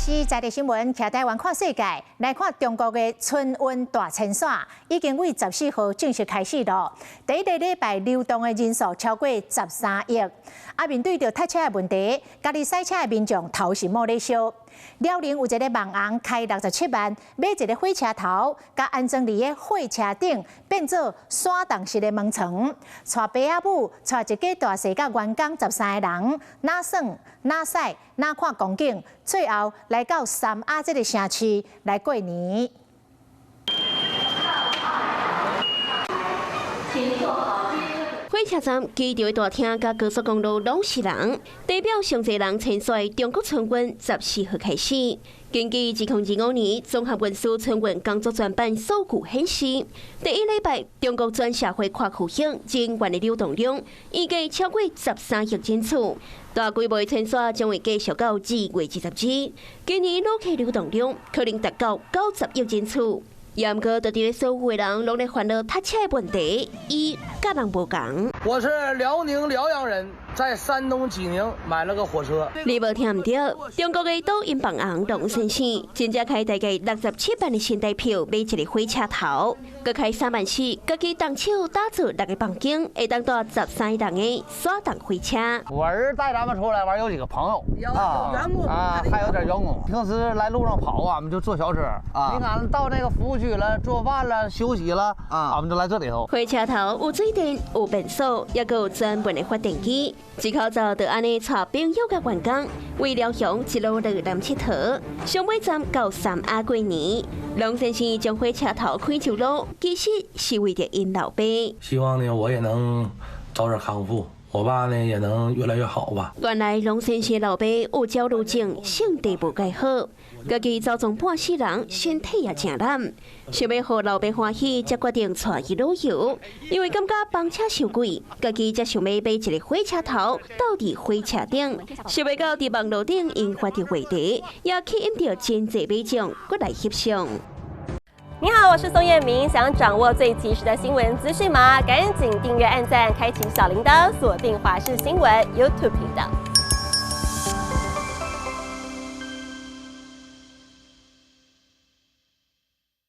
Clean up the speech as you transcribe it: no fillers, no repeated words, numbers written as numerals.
是在地新闻，徛台湾看世界，来看中国的春运大清扫，已经为14号正式开始了。第一个礼拜流动的人数超过13亿。面对着塞车的问题，家己赛车的民众头是摸咧烧。辽宁有一个网红开67万买一个火车头，甲安装伫个火车顶，变做山洞式的门床，带爸仔母，带一家大细甲员工13个人，哪耍哪驶哪看风景，最后来到三亚这个城市来过年。火车站机场的大厅甲高速公路拢是人，代表上侪人参赛中国春运14号开始。根据2025年综合运输春运工作专班数据显示，第一礼拜中国全社会跨区型人员的流动量预计超过13亿人次，大规模参赛将会继续到2月20日。今年旅客流动量可能达到90亿人次。也毋过，就伫所有的人拢在烦恼塞车的问题，伊甲人无共。我是辽宁辽阳人，在山东济宁买了个火车。你无听唔到，中国的抖音网红龙先生真正开大概67万的现代票买一个火车头，佮开3万4，家己动手打造6个房间，会当到13人的山洞火车。我儿带咱们出来玩，有几个朋友有员工还有点员工。平时来路上跑啊，我们就坐小车你看到那个服务区了，做饭了，休息了我们就来这里头。火车头有水电，有便所，也佮有专门的发电机。一口罩就安尼带朋友甲员工，为辽阳一路热南佚佗，上尾站到三亚过年。龙先生将火车头开上路，其实是为着因老爸。希望呢，我也能早点康复。我爸呢也能越来越好吧。原来龙先生老爸有焦虑症，性地无介好，家己走总半世人，身体也真烂。想要让老爸欢喜，才决定带伊旅游。因为感觉房车伤贵，家己才想要买一个火车头，倒伫火车顶。想要到伫网络顶引发的话题，也吸引到真侪民众过来翕相。你好，我是宋彦明。想掌握最及时的新闻资讯吗？赶紧订阅、按赞、开启小铃铛，锁定华视新闻 YouTube 频道。